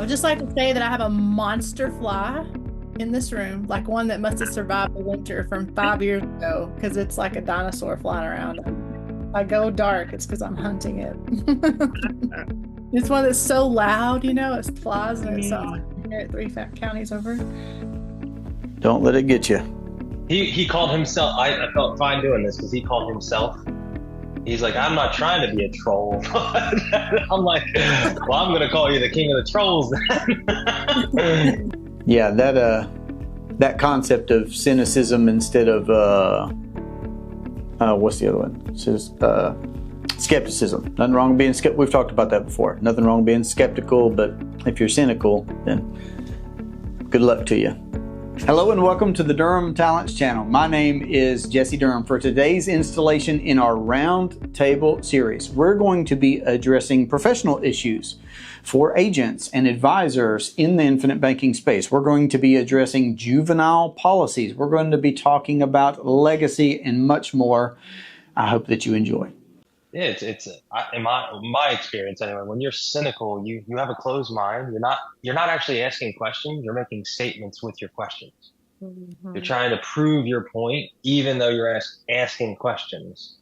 would just like to say that I have a monster fly in this room, like one that must have survived the winter from 5 years ago, because it's like a dinosaur flying around. If I go dark, it's because I'm hunting it. It's one that's so loud, it flies and it sounds like you hear it three counties over. Don't let it get you. He called himself. I felt fine doing this because he called himself. He's like, I'm not trying to be a troll. I'm like, well, I'm gonna call you the king of the trolls then. Yeah, that concept of cynicism instead of what's the other one? It's just, skepticism. Nothing wrong with being skeptical. We've talked about that before. Nothing wrong with being skeptical, but if you're cynical, then good luck to you. Hello and welcome to the Durham Talents channel. My name is Jesse Durham. For today's installation in our Roundtable series, we're going to be addressing professional issues for agents and advisors in the infinite banking space. We're going to be addressing juvenile policies. We're going to be talking about legacy and much more. I hope that you enjoy. Yeah, in my experience anyway. When you're cynical, you have a closed mind. You're not actually asking questions. You're making statements with your questions. Mm-hmm. You're trying to prove your point, even though you're asking questions.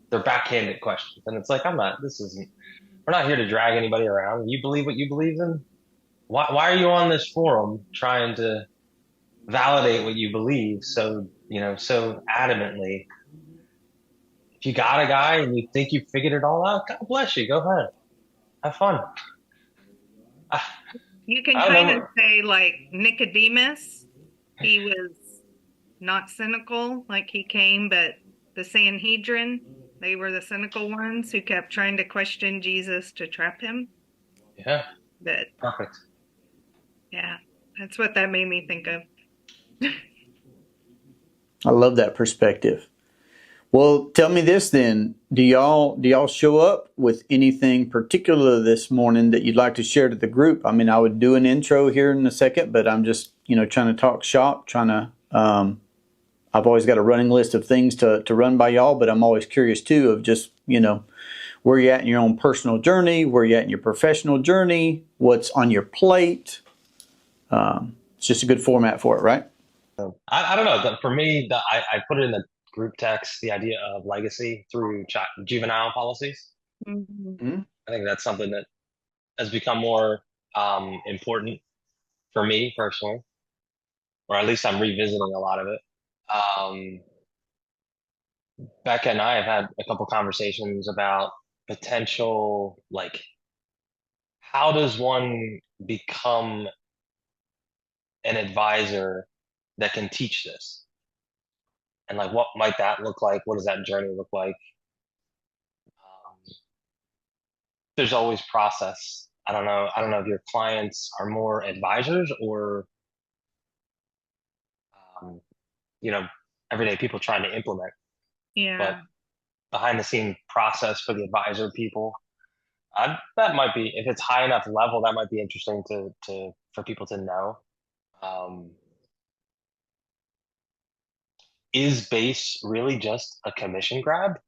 They're backhanded questions, and it's like we're not here to drag anybody around. You believe what you believe in. Why are you on this forum trying to validate what you believe so adamantly? If you got a guy and you think you figured it all out, God bless you. Go ahead. Have fun. You can kind of say like Nicodemus, he was not cynical, like he came, but the Sanhedrin, they were the cynical ones who kept trying to question Jesus to trap him. Yeah. But perfect. Yeah, that's what that made me think of. I love that perspective. Well, tell me this then. Do y'all show up with anything particular this morning that you'd like to share to the group? I mean, I would do an intro here in a second, but I'm just, trying to talk shop, I've always got a running list of things to run by y'all, but I'm always curious too of just, where you're at in your own personal journey, where you're at in your professional journey, what's on your plate. It's just a good format for it, right? I don't know. For me, I put it in the group text, the idea of legacy through juvenile policies. Mm-hmm. I think that's something that has become more important for me personally, or at least I'm revisiting a lot of it. Becca and I have had a couple conversations about potential, like, how does one become an advisor that can teach this? And like, what might that look like? What does that journey look like? There's always process. I don't know if your clients are more advisors or, everyday people trying to implement. Yeah. But behind the scene process for the advisor people, that might be, if it's high enough level, that might be interesting for people to know. Is base really just a commission grab?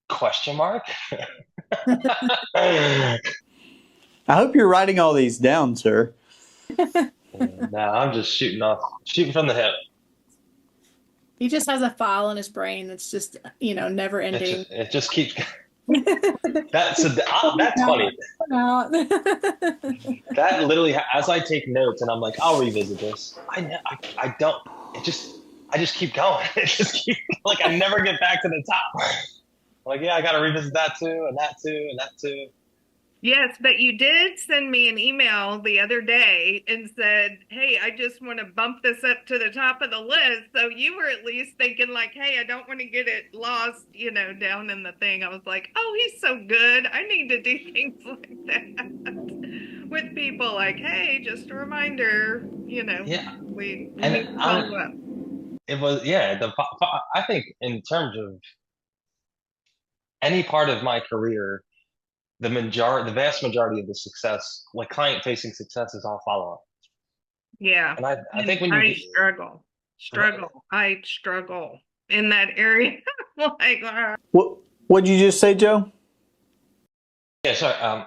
Question mark. I hope you're writing all these down, sir. No, I'm just shooting from the hip. He just has a file in his brain that's just, never ending. It just keeps. That's funny. That literally, as I take notes and I'm like, I'll revisit this. I don't. I just keep going. It just keep I never get back to the top. Like, yeah, I got to revisit that too, and that too, and that too. Yes, but you did send me an email the other day and said, hey, I just want to bump this up to the top of the list. So you were at least thinking like, hey, I don't want to get it lost, down in the thing. I was like, oh, he's so good. I need to do things like that with people like, hey, just a reminder, Yeah. we need to follow up. It was, yeah, I think in terms of any part of my career, the vast majority of the success, like client-facing success, is all follow-up. Yeah. And I think when I struggle in that area. Like, What'd you just say, Joe? Yeah, sorry.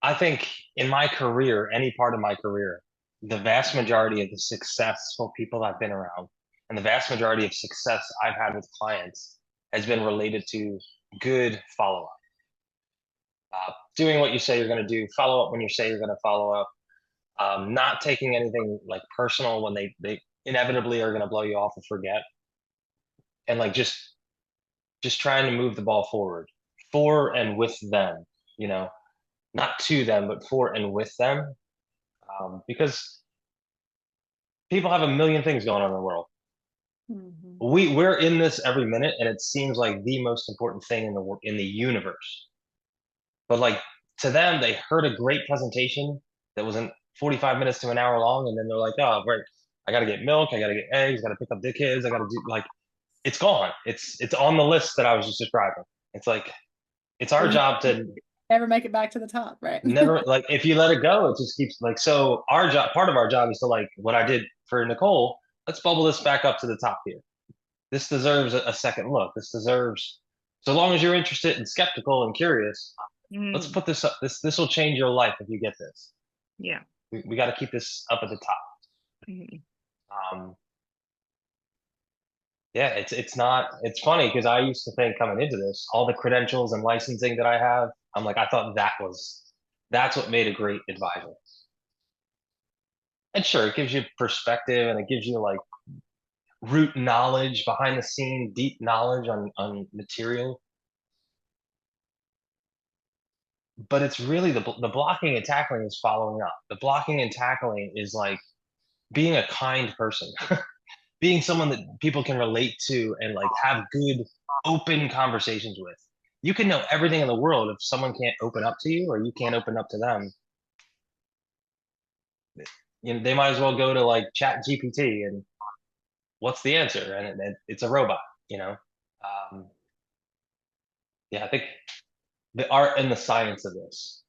I think in my career, any part of my career, the vast majority of the successful people I've been around and the vast majority of success I've had with clients has been related to good follow up. Doing what you say you're going to do, follow up when you say you're going to follow up, not taking anything like personal when they inevitably are going to blow you off or forget, and like just trying to move the ball forward for and with them, you know, not to them, but for and with them, because people have a million things going on in the world. Mhm. We're in this every minute, and it seems like the most important thing in the universe. But like to them, they heard a great presentation that was in 45 minutes to an hour long, and then they're like, "Oh, great! I got to get milk, I got to get eggs, I got to pick up the kids, I got to do like it's gone. It's on the list that I was just describing. It's like it's But our you job to never make it back to the top, right? never like if you let it go, it just keeps like so. Our job, part of our job, is to like what I did for Nicole. Let's bubble this back up to the top here. This deserves a second look. This deserves, so long as you're interested and skeptical and curious, let's Mm, put this up. This will change your life if you get this. yeah. We got to keep this up at the top. Mhm. Um, yeah, it's not. It's funny because I used to think coming into this, all the credentials and licensing that I have, I'm like, I thought that's what made a great advisor. And sure, it gives you perspective and it gives you like root knowledge, behind the scene, deep knowledge on material. But it's really the blocking and tackling is following up. The blocking and tackling is like being a kind person, being someone that people can relate to and like have good open conversations with. You can know everything in the world if someone can't open up to you or you can't open up to them. You know, they might as well go to like Chat GPT and what's the answer? And it's a robot. You know, um, yeah, I think the art and the science of this.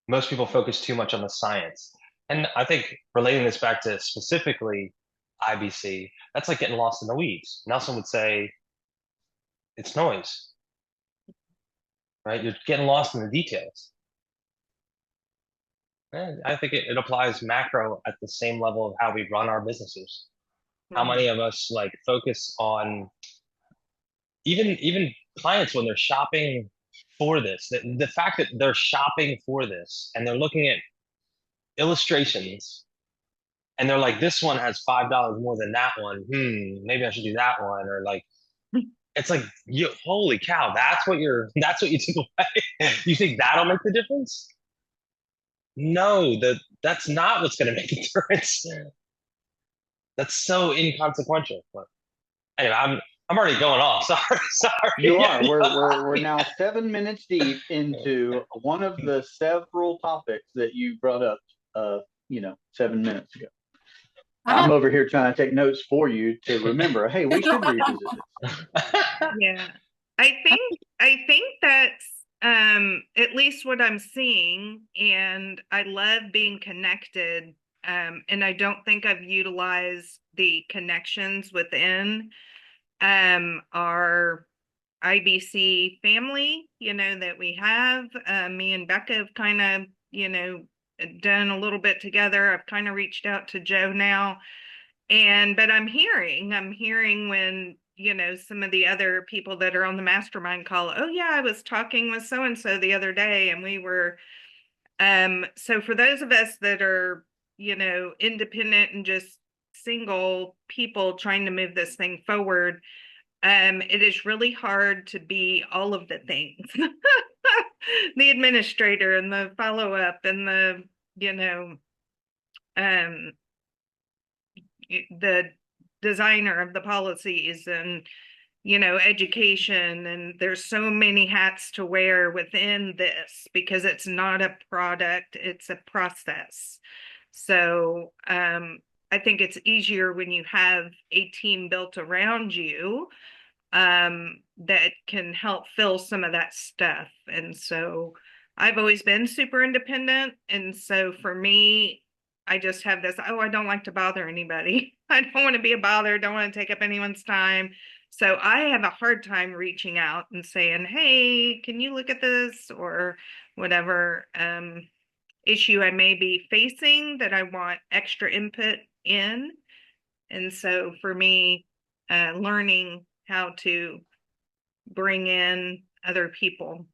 Most people focus too much on the science. And I think relating this back to specifically IBC, that's like getting lost in the weeds. Nelson would say it's noise, right? You're getting lost in the details. And I think it applies macro at the same level of how we run our businesses. How Mhm. many of us like focus on even clients when they're shopping for this, the fact that they're shopping for this and they're looking at illustrations and they're like, this one has $5 more than that one. Maybe I should do that one. Or like, it's like, you holy cow, that's what you took away. You think that'll make the difference? No, that's not what's going to make a difference. That's so inconsequential. But anyway, I'm already going off. Sorry, You sorry. are. We're now 7 minutes deep into one of the several topics that you brought up. 7 minutes ago. I I'm have over here trying to take notes for you to remember. Hey, we should revisit this. Yeah. I think that's at least what I'm seeing, and I love being connected. And I don't think I've utilized the connections within our IBC family, that we have. Me and Becca have kind of, done a little bit together. I've kind of reached out to Joe now. But I'm hearing when, some of the other people that are on the mastermind call, oh yeah, I was talking with so and so the other day, and we were so for those of us that are, independent and just single people trying to move this thing forward, it is really hard to be all of the things. The administrator and the follow up and the, um the designer of the policies and, education. And there's so many hats to wear within this because it's not a product, it's a process. So I think it's easier when you have a team built around you that can help fill some of that stuff. And so I've always been super independent. And so for me, I just have this, oh, I don't like to bother anybody. I don't want to be a bother, don't want to take up anyone's time. So I have a hard time reaching out and saying, hey, can you look at this or whatever. issue I may be facing that I want extra input in. And so for me, learning how to bring in other people.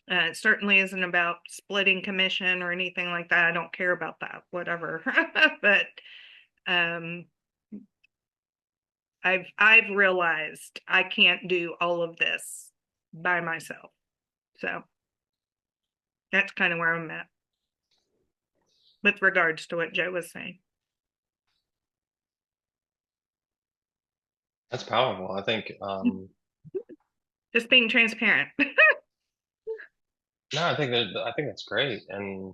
It certainly isn't about splitting commission or anything like that. I don't care about that, whatever. But I've realized I can't do all of this by myself. So that's kind of where I'm at with regards to what Joe was saying. That's powerful. I think Just being transparent. no, I think that's great, and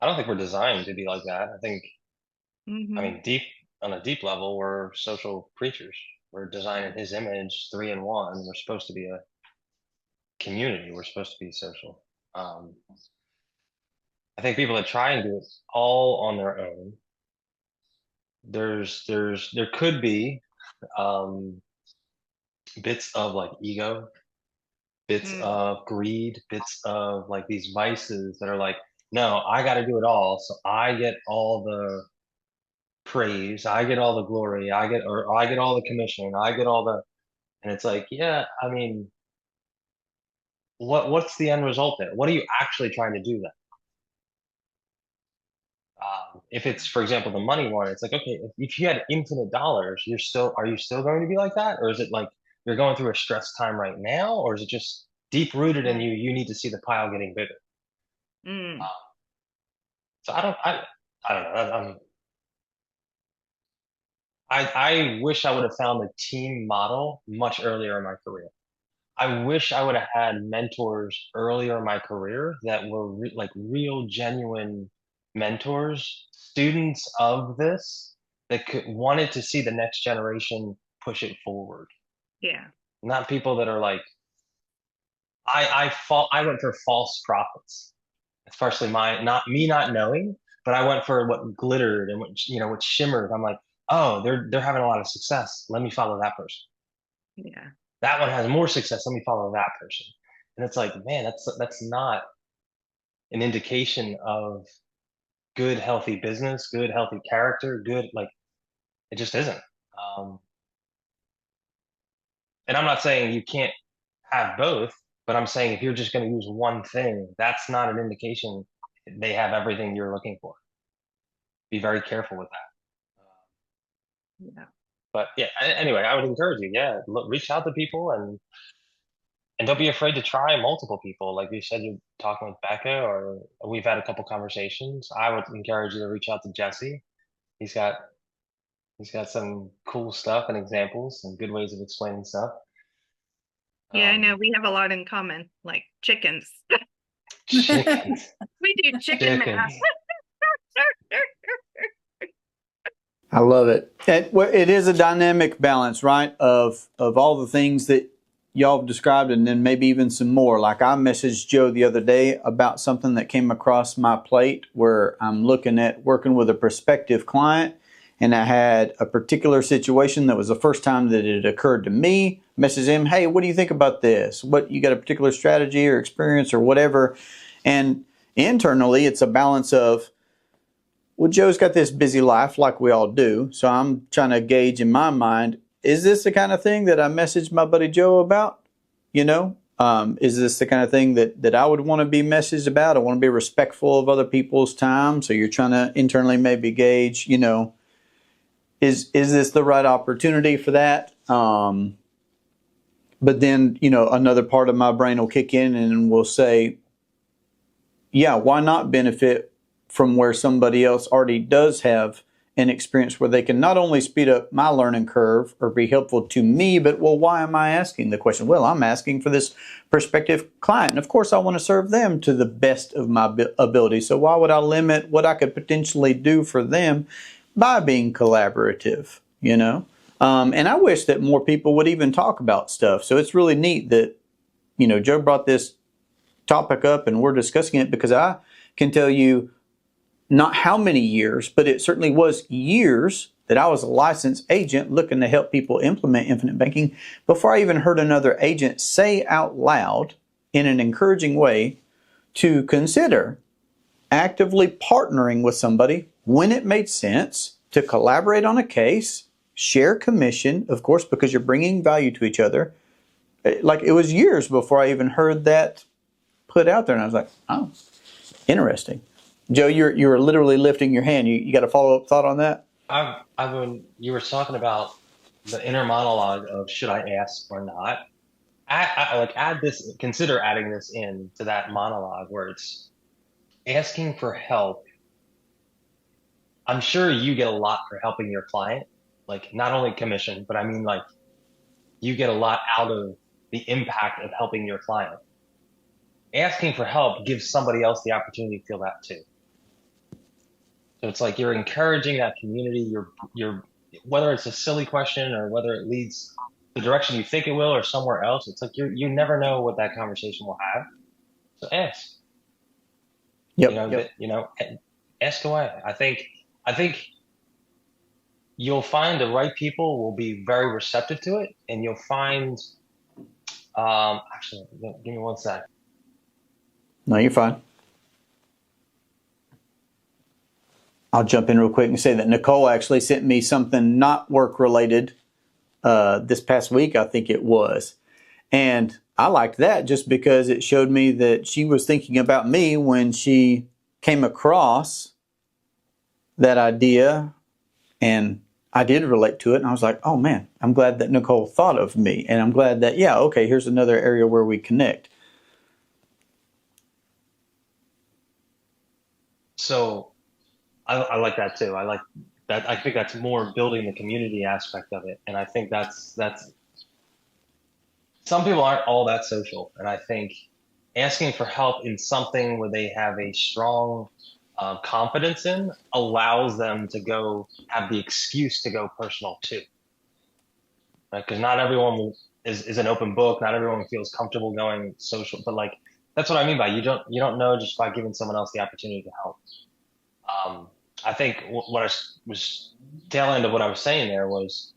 I don't think we're designed to be like that. I think, I mean, on a deep level, we're social creatures. We're designed in His image, 3 in 1. We're supposed to be a community. We're supposed to be social. I think people that try and do it all on their own, there could be bits of like ego, bits of greed, bits of like these vices that are like, no, I got to do it all, so I get all the praise, I get all the glory, I get all the commission, I get all the, and it's like, yeah, I mean, what's the end result there? What are you actually trying to do then? If it's, for example, the money one, it's like, okay, if you had infinite dollars, are you still going to be like that? Or is it like you're going through a stress time right now? Or is it just deep rooted in you? You need to see the pile getting bigger. So I don't know. I wish I would have found the team model much earlier in my career. I wish I would have had mentors earlier in my career that were like real, genuine mentors, students of this that wanted to see the next generation push it forward. Yeah. Not people that are like, I went for false prophets. It's partially not knowing, but I went for what glittered and what shimmered. I'm like, oh, they're having a lot of success. Let me follow that person. Yeah. That one has more success. Let me follow that person. And it's like, man, that's not an indication of good, healthy business, good, healthy character, good, like, it just isn't. And I'm not saying you can't have both, but I'm saying if you're just going to use one thing, that's not an indication they have everything you're looking for. Be very careful with that. Yeah. But yeah, anyway, I would encourage you, reach out to people and don't be afraid to try multiple people. Like you said, you're talking with Becca, or we've had a couple conversations. I would encourage you to reach out to Jesse. He's got some cool stuff and examples and good ways of explaining stuff. Yeah, I know. We have a lot in common, like chickens. Chickens. We do chicken math. I love it. It is a dynamic balance, right, of all the things that y'all have described, and then maybe even some more. Like I messaged Joe the other day about something that came across my plate where I'm looking at working with a prospective client, and I had a particular situation that was the first time that it occurred to me. Message him, hey, what do you think about this? What, you got a particular strategy or experience or whatever? And internally, it's a balance of, well, Joe's got this busy life like we all do, so I'm trying to gauge in my mind, is this the kind of thing that I messaged my buddy Joe about? Is this the kind of thing that I would want to be messaged about? I want to be respectful of other people's time. So you're trying to internally maybe gauge, is this the right opportunity for that? But then, another part of my brain will kick in and will say, yeah, why not benefit from where somebody else already does have an experience where they can not only speed up my learning curve or be helpful to me, but, well, why am I asking the question? Well, I'm asking for this prospective client. And of course, I want to serve them to the best of my ability. So why would I limit what I could potentially do for them by being collaborative, And I wish that more people would even talk about stuff. So it's really neat that, Joe brought this topic up and we're discussing it, because I can tell you not how many years, but it certainly was years that I was a licensed agent looking to help people implement infinite banking before I even heard another agent say out loud in an encouraging way to consider actively partnering with somebody when it made sense to collaborate on a case, share commission, of course, because you're bringing value to each other. Like, it was years before I even heard that put out there, and I was like, oh, interesting. Joe, you were literally lifting your hand. You got a follow-up thought on that? I've been, you were talking about the inner monologue of should I ask or not. Like add this, consider adding this in to that monologue where it's asking for help. I'm sure you get a lot for helping your client, like not only commission, but I mean like you get a lot out of the impact of helping your client. Asking for help gives somebody else the opportunity to feel that too. So it's like you're encouraging that community. You're whether it's a silly question or whether it leads the direction you think it will or somewhere else. It's like you never know what that conversation will have. So ask. Yep. Ask away. I think you'll find the right people will be very receptive to it, and you'll find. Actually, give me one sec. No, you're fine. I'll jump in real quick and say that Nicole actually sent me something not work related this past week, I think it was. And I liked that just because it showed me that she was thinking about me when she came across that idea, and I did relate to it. And I was like, oh man, I'm glad that Nicole thought of me. And I'm glad that, yeah, okay, here's another area where we connect. So I like that too. I like that. I think that's more building the community aspect of it. And I think that's some people aren't all that social. And I think asking for help in something where they have a strong confidence in allows them to go have the excuse to go personal too. Right? Because not everyone is an open book. Not everyone feels comfortable going social. But like that's what I mean by you don't know just by giving someone else the opportunity to help. I think what I was tail end of what I was saying there was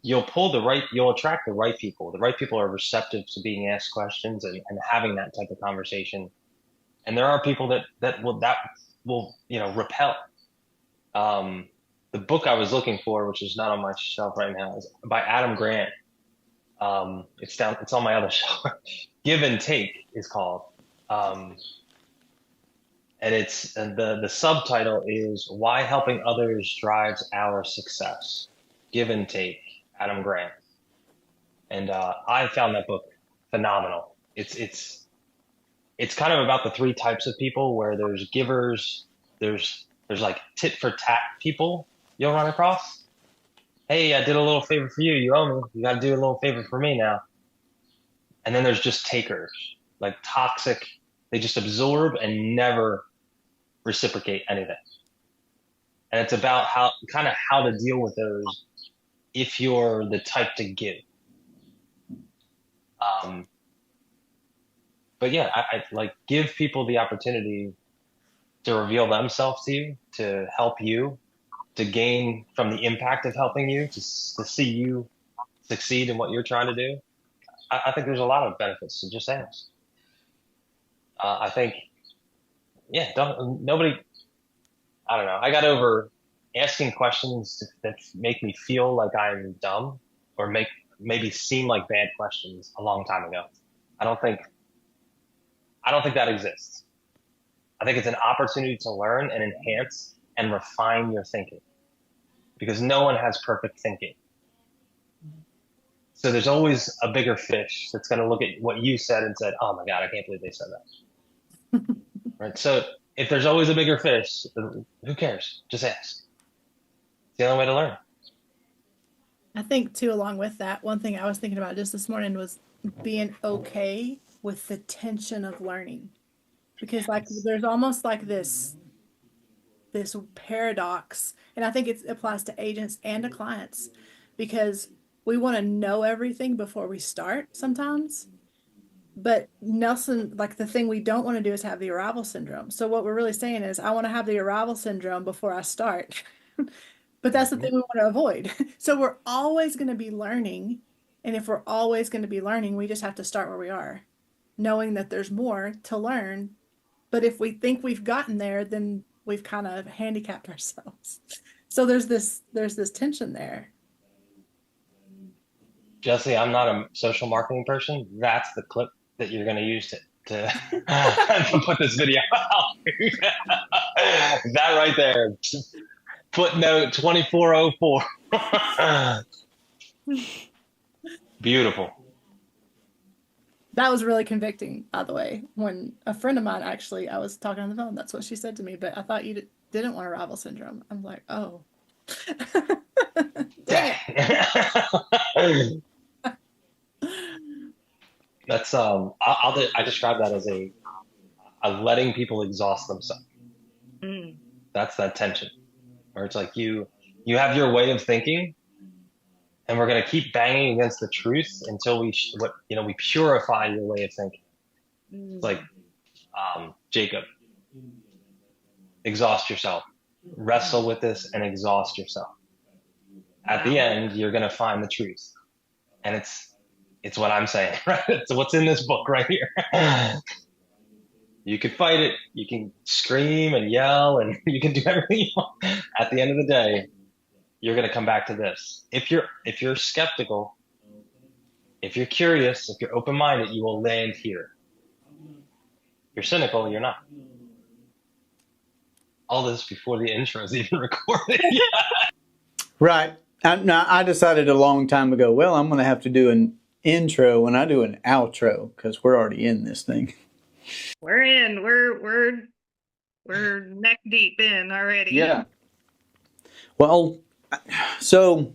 you'll attract the right people. The right people are receptive to being asked questions and having that type of conversation. And there are people that will repel. The book I was looking for, which is not on my shelf right now, is by Adam Grant. It's on my other shelf. Give and Take is called. And the subtitle is Why Helping Others Drives Our Success. Give and Take, Adam Grant. And I found that book phenomenal. It's kind of about the three types of people where there's givers, there's like tit for tat people you'll run across. Hey, I did a little favor for you. You owe me. You got to do a little favor for me now. And then there's just takers, like toxic. They just absorb and never reciprocate anything. And it's about how to deal with those if you're the type to give. But yeah, I like give people the opportunity to reveal themselves to you, to help you, to gain from the impact of helping you, to see you succeed in what you're trying to do. I think there's a lot of benefits to just ask. I think, yeah, nobody, I don't know. I got over asking questions that make me feel like I'm dumb or maybe seem like bad questions a long time ago. I don't think that exists. I think it's an opportunity to learn and enhance and refine your thinking because no one has perfect thinking. So there's always a bigger fish that's going to look at what you said and said, oh my God, I can't believe they said that. Right. So if there's always a bigger fish, who cares? Just ask. It's the only way to learn. I think too, along with that, one thing I was thinking about just this morning was being okay with the tension of learning. Because like there's almost like this paradox, and I think it applies to agents and to clients because we want to know everything before we start sometimes. But Nelson, like the thing we don't want to do is have the arrival syndrome. So what we're really saying is I want to have the arrival syndrome before I start. But that's the thing we want to avoid. So we're always going to be learning. And if we're always going to be learning, we just have to start where we are, knowing that there's more to learn, but if we think we've gotten there, then we've kind of handicapped ourselves. So there's this tension there. Jesse, I'm not a social marketing person. That's the clip that you're going to use to put this video out. That right there. Footnote 2404. Beautiful. That was really convicting, by the way. When a friend of mine, actually, I was talking on the phone, that's what she said to me, but I thought you didn't want arrival syndrome. I'm like, oh. Dang it. That's I describe that as a letting people exhaust themselves. That's that tension, where it's like you have your way of thinking, and we're going to keep banging against the truth until we purify your way of thinking. It's like Jacob, exhaust yourself, wrestle with this, and exhaust yourself. At the end, you're going to find the truth, and it's what I'm saying, right? It's what's in this book right here. You can fight it, you can scream and yell, and you can do everything you want. At the end of the day, you're going to come back to this. If you're skeptical, if you're curious, if you're open-minded, you will land here. If you're cynical, you're not. All this before the intro is even recorded. Right. I decided a long time ago, well, I'm going to have to do an intro when I do an outro, because we're already in this thing. We're in. We're neck deep in already. Yeah. Well, so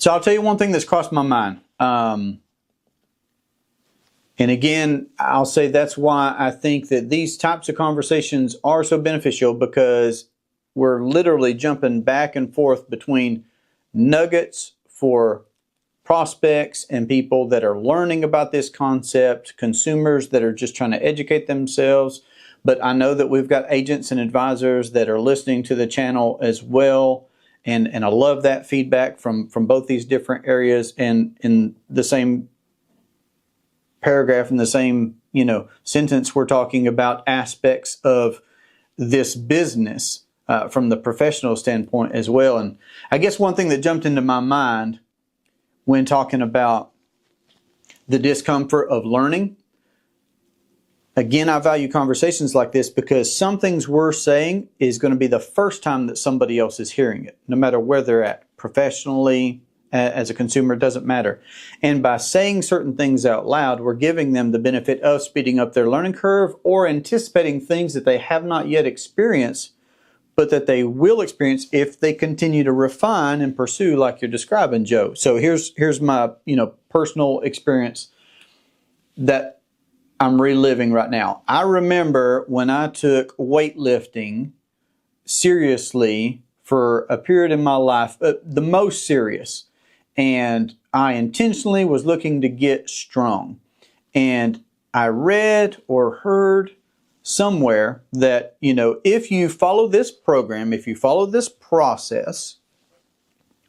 I'll tell you one thing that's crossed my mind. And again, I'll say that's why I think that these types of conversations are so beneficial, because we're literally jumping back and forth between nuggets for prospects and people that are learning about this concept, consumers that are just trying to educate themselves. But I know that we've got agents and advisors that are listening to the channel as well. And I love that feedback from both these different areas. And in the same paragraph, in the same, sentence, we're talking about aspects of this business from the professional standpoint as well. And I guess one thing that jumped into my mind when talking about the discomfort of learning, again, I value conversations like this because some things we're saying is going to be the first time that somebody else is hearing it, no matter where they're at, professionally, as a consumer, it doesn't matter. And by saying certain things out loud, we're giving them the benefit of speeding up their learning curve or anticipating things that they have not yet experienced, but that they will experience if they continue to refine and pursue like you're describing, Joe. So here's my personal experience that I'm reliving right now. I remember when I took weightlifting seriously for a period in my life, the most serious, and I intentionally was looking to get strong. And I read or heard somewhere that, if you follow this program, if you follow this process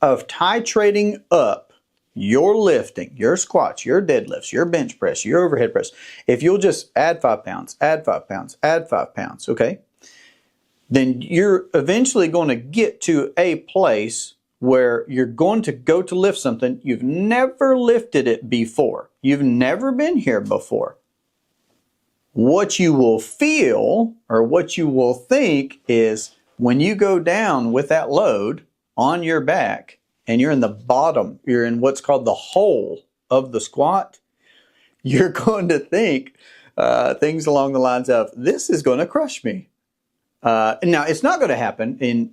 of titrating up your lifting, your squats, your deadlifts, your bench press, your overhead press, if you'll just add 5 pounds, add 5 pounds, add 5 pounds, okay, then you're eventually going to get to a place where you're going to go to lift something. You've never lifted it before. You've never been here before. What you will feel or what you will think is when you go down with that load on your back and you're in the bottom, you're in what's called the hole of the squat, you're going to think things along the lines of, this is going to crush me. Now, it's not going to happen in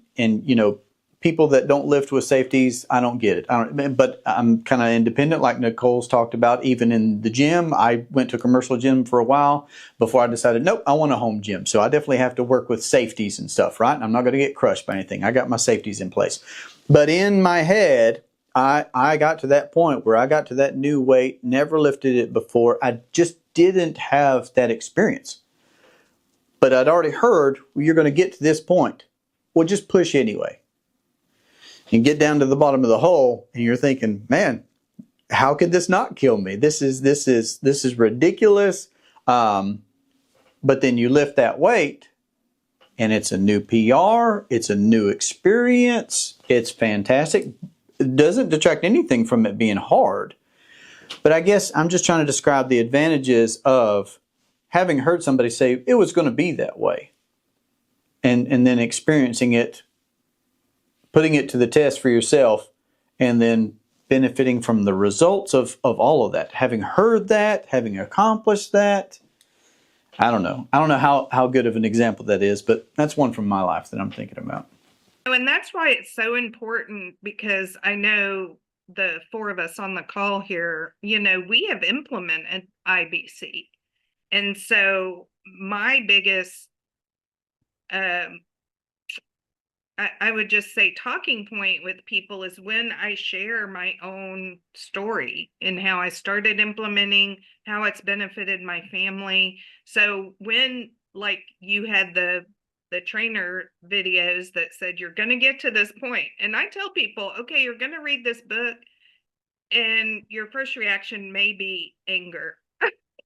people that don't lift with safeties. I don't get it. But I'm kind of independent, like Nicole's talked about. Even in the gym, I went to a commercial gym for a while before I decided, nope, I want a home gym. So I definitely have to work with safeties and stuff, right? I'm not going to get crushed by anything. I got my safeties in place. But in my head, I got to that point where I got to that new weight, never lifted it before. I just didn't have that experience. But I'd already heard, well, you're going to get to this point. Well, just push anyway. You get down to the bottom of the hole and you're thinking, man, how could this not kill me? This is ridiculous. But then you lift that weight and it's a new PR, it's a new experience, it's fantastic. It doesn't detract anything from it being hard. But I guess I'm just trying to describe the advantages of having heard somebody say it was going to be that way, and then experiencing it, putting it to the test for yourself, and then benefiting from the results of all of that. Having heard that, having accomplished that. I don't know how good of an example that is, but that's one from my life that I'm thinking about. And that's why it's so important, because I know the four of us on the call here, we have implemented IBC. And so my biggest, I would just say, talking point with people is when I share my own story and how I started implementing, how it's benefited my family. So when, like, you had the trainer videos that said you're going to get to this point, and I tell people, okay, you're going to read this book and your first reaction may be anger.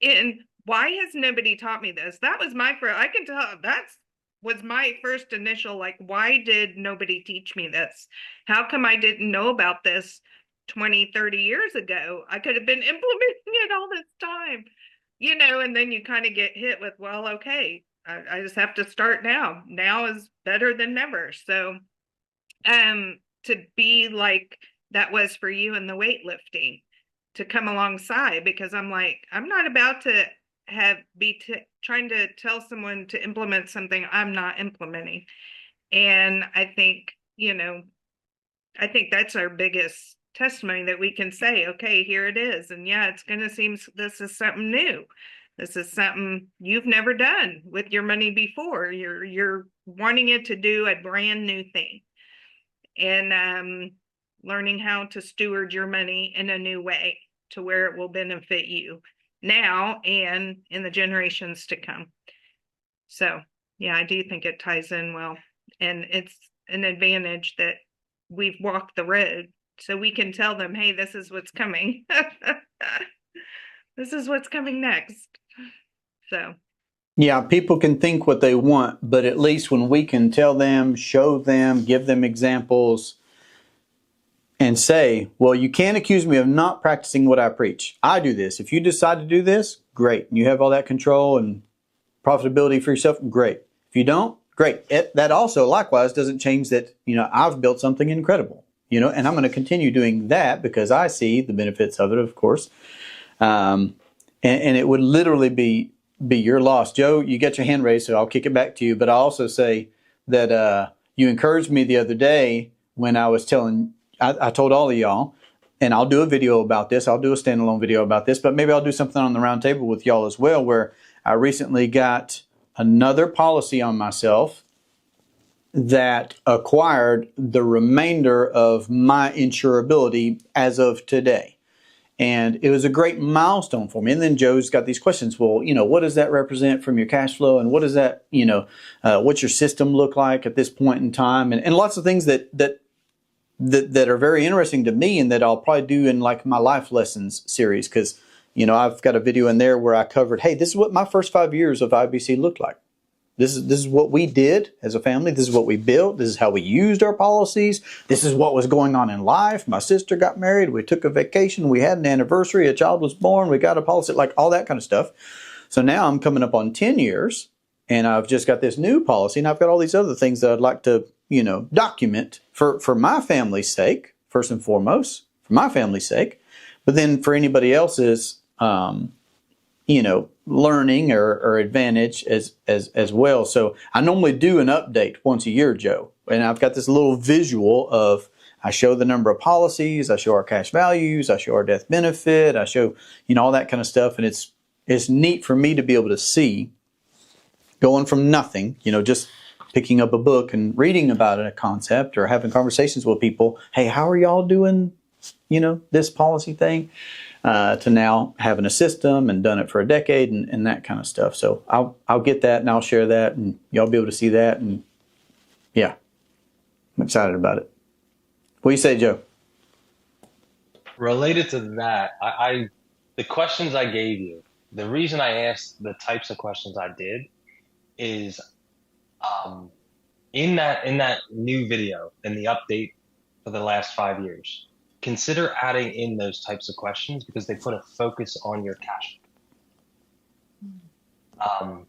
And why has nobody taught me this? That was my first, I can tell that's was my first initial, like, why did nobody teach me this? How come I didn't know about this 20, 30 years ago? I could have been implementing it all this time, and then you kind of get hit with, well, okay, I just have to start now. Now is better than never. So to be like that was for you in the weightlifting, to come alongside, because I'm like, I'm not about to trying to tell someone to implement something I'm not implementing. And I think that's our biggest testimony, that we can say, okay, here it is. And yeah, it's going to seem this is something new. This is something you've never done with your money before. You're wanting it to do a brand new thing, and learning how to steward your money in a new way to where it will benefit you now and in the generations to come. So yeah, I do think it ties in well, and it's an advantage that we've walked the road, so we can tell them, hey, this is what's coming. This is what's coming next. So yeah, people can think what they want, but at least when we can tell them, show them, give them examples, and say, well, you can't accuse me of not practicing what I preach. I do this. If you decide to do this, great. You have all that control and profitability for yourself, great. If you don't, great. That also likewise doesn't change that, I've built something incredible, and I'm going to continue doing that because I see the benefits of it, of course. And it would literally be your loss. Joe, you get your hand raised, so I'll kick it back to you. But I also say that you encouraged me the other day when I was I told all of y'all, and I'll do a video about this. I'll do a standalone video about this, but maybe I'll do something on the roundtable with y'all as well, where I recently got another policy on myself that acquired the remainder of my insurability as of today. And it was a great milestone for me. And then Joe's got these questions. Well, what does that represent from your cash flow? And what does that, what's your system look like at this point in time? And lots of things that are very interesting to me, and that I'll probably do in like my life lessons series. Because, I've got a video in there where I covered, hey, this is what my first 5 years of IBC looked like. This is what we did as a family. This is what we built. This is how we used our policies. This is what was going on in life. My sister got married. We took a vacation. We had an anniversary. A child was born. We got a policy, like all that kind of stuff. So now I'm coming up on 10 years, and I've just got this new policy, and I've got all these other things that I'd like to, document for my family's sake, first and foremost, for my family's sake, but then for anybody else's, learning or advantage as well. So I normally do an update once a year, Joe, and I've got this little visual of, I show the number of policies, I show our cash values, I show our death benefit, I show, all that kind of stuff. And it's neat for me to be able to see, going from nothing, just picking up a book and reading about a concept or having conversations with people. Hey, how are y'all doing, this policy thing? To now having a system and done it for a decade and that kind of stuff. So I'll get that and I'll share that, and y'all be able to see that. And yeah, I'm excited about it. What do you say, Joe? Related to that, the questions I gave you, the reason I asked the types of questions I did is in that new video, in the update for the last 5 years, consider adding in those types of questions because they put a focus on your cash.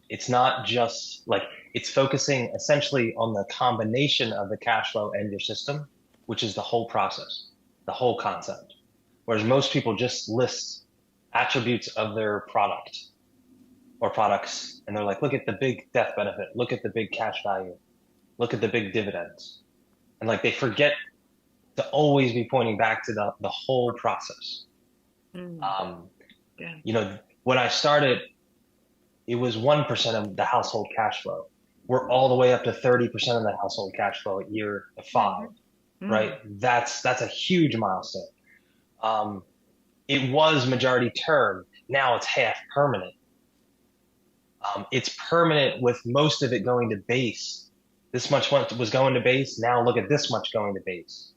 It's not just like, it's focusing essentially on the combination of the cash flow and your system, which is the whole process, the whole concept. Whereas most people just list attributes of their product or products, and they're like, look at the big death benefit, look at the big cash value, look at the big dividends. And like, they forget to always be pointing back to the whole process. You know, when I started, it was 1% of the household cash flow. We're all the way up to 30% of the household cash flow at year 5, right? That's a huge milestone. It was majority term. Now it's half permanent. It's permanent with most of it going to base. This much was going to base. Now look at this much going to base.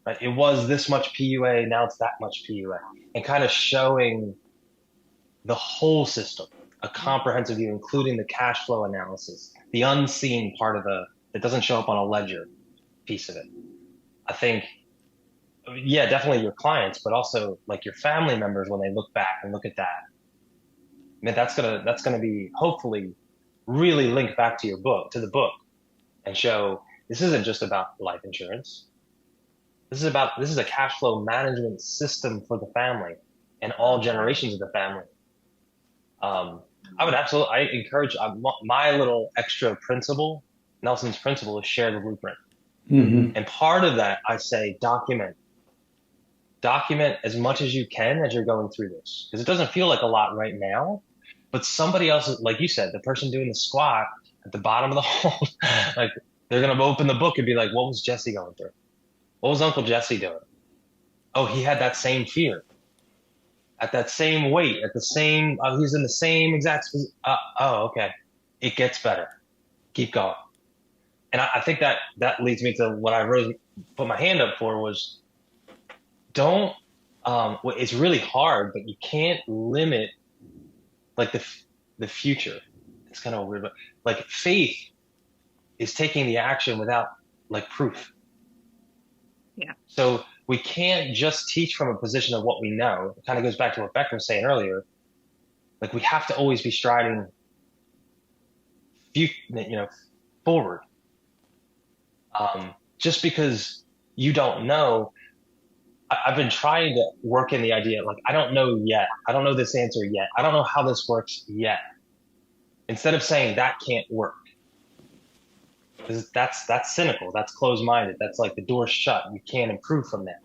Right? It was this much PUA. Now it's that much PUA. And kind of showing the whole system, a comprehensive view, including the cash flow analysis, the unseen part of that doesn't show up on a ledger piece of it. I think, yeah, definitely your clients, but also like your family members, when they look back and look at that, I mean, that's gonna be hopefully really linked back to the book, and show this isn't just about life insurance. This is a cash flow management system for the family and all generations of the family. I encourage my little extra principle, Nelson's principle, is share the blueprint. And part of that, I say, document as much as you can as you're going through this, because it doesn't feel like a lot right now, but somebody else, like you said, the person doing the squat at the bottom of the hole, like they're going to open the book and be like, what was Jesse going through? What was Uncle Jesse doing? Oh, he had that same fear at that same weight, at the same, he's in the same exact, okay. It gets better. Keep going. And I think that leads me to what I really put my hand up for was, it's really hard, but you can't limit like the future. It's kind of weird, but like faith is taking the action without like proof. Yeah. So we can't just teach from a position of what we know. It kind of goes back to what Beck was saying earlier. Like we have to always be striding, forward. Just because you don't know, I've been trying to work in the idea, like, I don't know yet. I don't know this answer yet. I don't know how this works yet. Instead of saying that can't work. Because that's cynical. That's closed-minded. That's like the door's shut. You can't improve from that.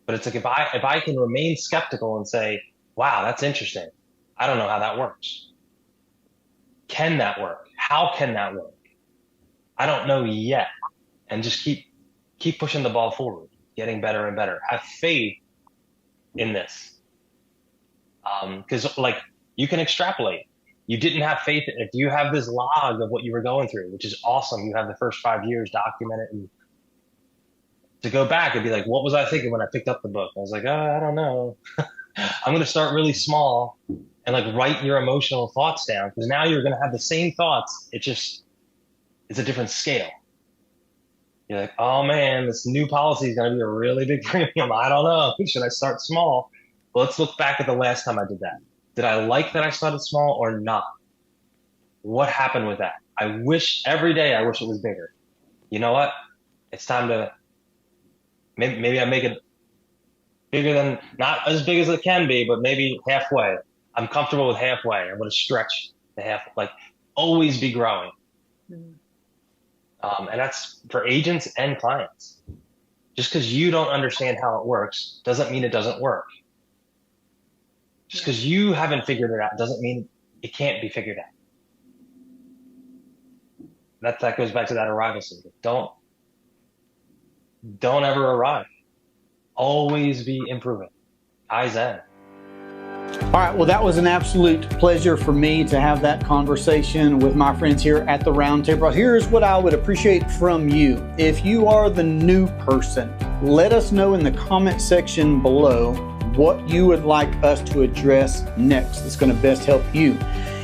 But it's like, if I can remain skeptical and say, wow, that's interesting. I don't know how that works. Can that work? How can that work? I don't know yet. And just keep pushing the ball forward, getting better and better. Have faith in this. Because like you can extrapolate. You didn't have faith. If you have this log of what you were going through, which is awesome, you have the first 5 years documented, and to go back and be like, what was I thinking when I picked up the book? I was like, I don't know. I'm going to start really small and like write your emotional thoughts down, because now you're going to have the same thoughts. It's a different scale. You're like, oh man, this new policy is going to be a really big premium. I don't know. Should I start small? Well, let's look back at the last time I did that. Did I like that I started small or not? What happened with that? Every day I wish it was bigger. You know what? It's time to, maybe I make it bigger than, not as big as it can be, but maybe halfway. I'm comfortable with halfway. I'm going to stretch the half, like always be growing. And that's for agents and clients. Just because you don't understand how it works doesn't mean it doesn't work. Just because you haven't figured it out doesn't mean it can't be figured out. That goes back to that arrival syndrome. Don't ever arrive. Always be improving. Kaizen. All right, well, that was an absolute pleasure for me to have that conversation with my friends here at the Roundtable. Here's what I would appreciate from you. If you are the new person, let us know in the comment section below. what you would like us to address next that's going to best help you.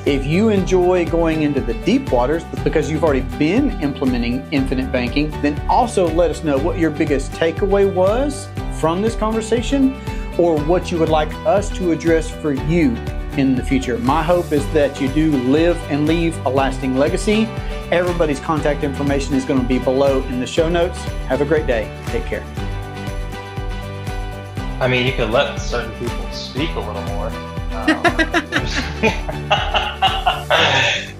If you enjoy going into the deep waters because you've already been implementing infinite banking, then also let us know what your biggest takeaway was from this conversation or what you would like us to address for you in the future. My hope is that you do live and leave a lasting legacy. Everybody's contact information is going to be below in the show notes. Have a great day. Take care. I mean, you could let certain people speak a little more.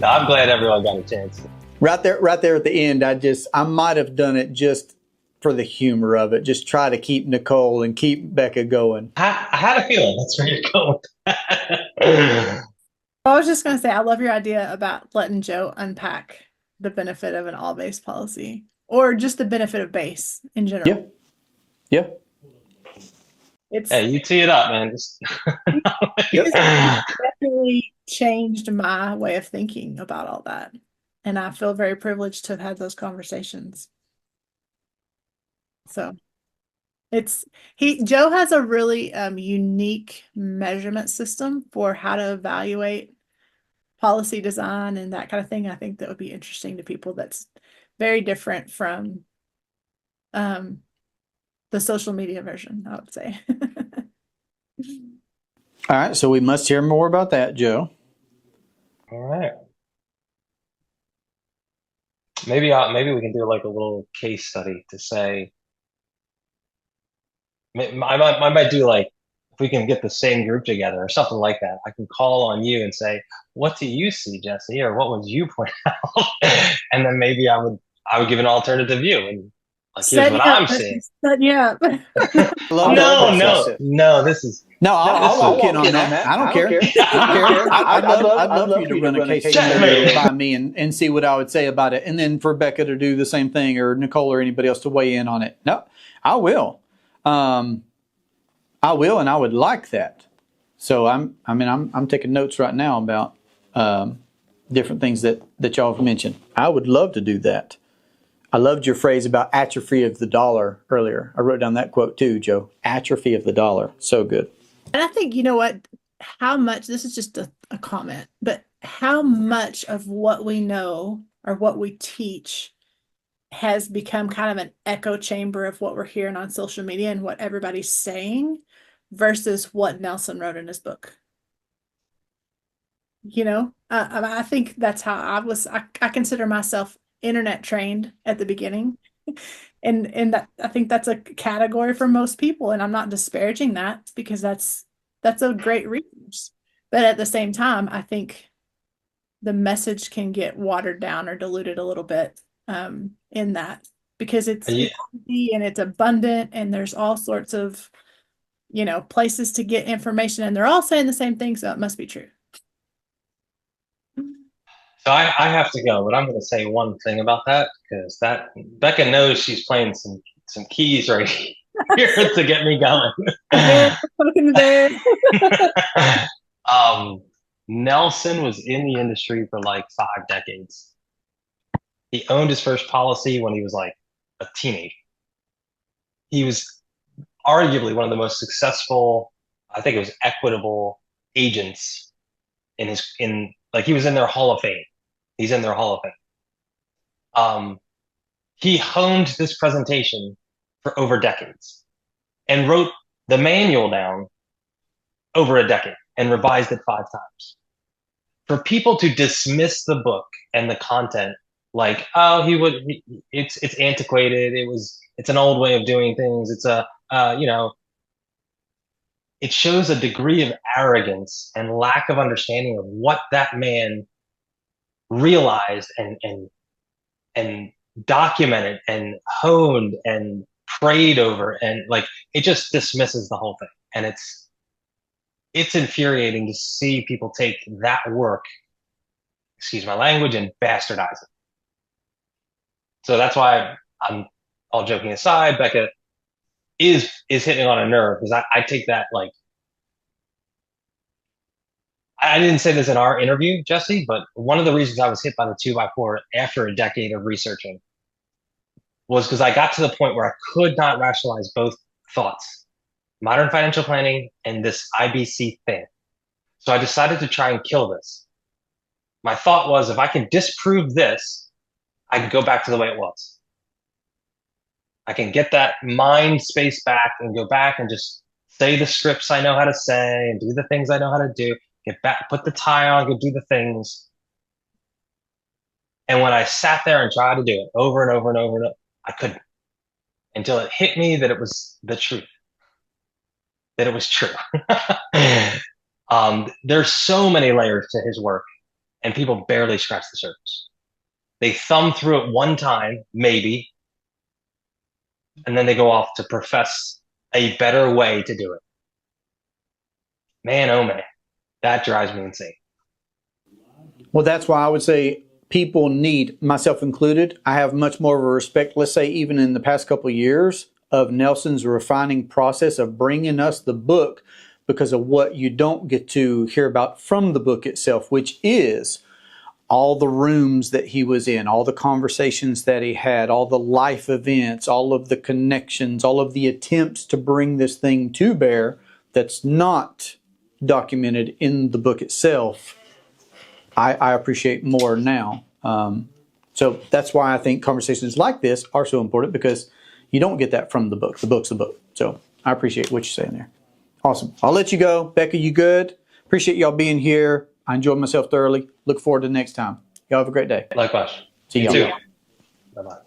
No, I'm glad everyone got a chance. Right there at the end, I might have done it just for the humor of it. Just try to keep Nicole and keep Becca going. I had a feeling that's where you're going with that. I was just going to say, I love your idea about letting Joe unpack the benefit of an all-base policy or just the benefit of base in general. Yeah. Hey, you tee it up, man. Just It's definitely changed my way of thinking about all that. And I feel very privileged to have had those conversations. So Joe has a really unique measurement system for how to evaluate policy design and that kind of thing. I think that would be interesting to people. That's very different from the social media version, I would say. All right, so we must hear more about that, Joe. All right. Maybe we can do like a little case study to say. I might do like, if we can get the same group together or something like that. I can call on you and say, "What do you see, Jesse?" Or "What would you point out?" And then maybe I would give an alternative view and like, here's what I'm seeing. Yeah. No. This is. No, I'll walk in on that. I don't care. I'd love for you to run a case study by me and see what I would say about it. And then for Becca to do the same thing, or Nicole or anybody else to weigh in on it. No, I will. And I would like that. So I'm taking notes right now about different things that y'all have mentioned. I would love to do that. I loved your phrase about atrophy of the dollar earlier. I wrote down that quote too, Joe. Atrophy of the dollar. So good. And I think, you know what, how much, this is just a comment, but how much of what we know or what we teach has become kind of an echo chamber of what we're hearing on social media and what everybody's saying versus what Nelson wrote in his book. You know, I think that's how I consider myself internet trained at the beginning. And that, I think that's a category for most people. And I'm not disparaging that because that's a great resource. But at the same time, I think the message can get watered down or diluted a little bit in that because it's easy and it's abundant and there's all sorts of, places to get information and they're all saying the same thing. So it must be true. So I have to go, but I'm going to say one thing about that because that Becca knows she's playing some keys right here to get me going. Nelson was in the industry for like 5 decades. He owned his first policy when he was like a teenager. He was arguably one of the most successful, I think it was equitable agents he was in their Hall of Fame. He's in their Hall of Fame. He honed this presentation for over decades and wrote the manual down over a decade and revised it 5 times. For people to dismiss the book and the content like, oh, it's antiquated. It's an old way of doing things. It shows a degree of arrogance and lack of understanding of what that man realized and documented and honed and prayed over, and like it just dismisses the whole thing. And it's infuriating to see people take that work, excuse my language, and bastardize it. So that's why I'm, all joking aside, Becca is hitting on a nerve because I take that like, I didn't say this in our interview, Jesse, but one of the reasons I was hit by the 2x4 after a decade of researching was because I got to the point where I could not rationalize both thoughts. modern financial planning and this IBC thing. So I decided to try and kill this. My thought was, if I can disprove this, I can go back to the way it was. I can get that mind space back and go back and just say the scripts I know how to say and do the things I know how to do. Get back, put the tie on, go do the things. And when I sat there and tried to do it over and over and over and over, I couldn't. Until it hit me that it was the truth, that it was true. There's so many layers to his work, and people barely scratch the surface. They thumb through it one time, maybe, and then they go off to profess a better way to do it. Man, oh man, that drives me insane. Well, that's why I would say people need, myself included, I have much more of a respect, let's say even in the past couple of years, of Nelson's refining process of bringing us the book because of what you don't get to hear about from the book itself, which is all the rooms that he was in, all the conversations that he had, all the life events, all of the connections, all of the attempts to bring this thing to bear that's not documented in the book itself. I appreciate more now. So that's why I think conversations like this are so important, because you don't get that from the book. The book's the book. So I appreciate what you're saying there. Awesome. I'll let you go. Becca, you good? Appreciate y'all being here. I enjoyed myself thoroughly. Look forward to the next time. Y'all have a great day. Likewise. See y'all. You too. Bye-bye.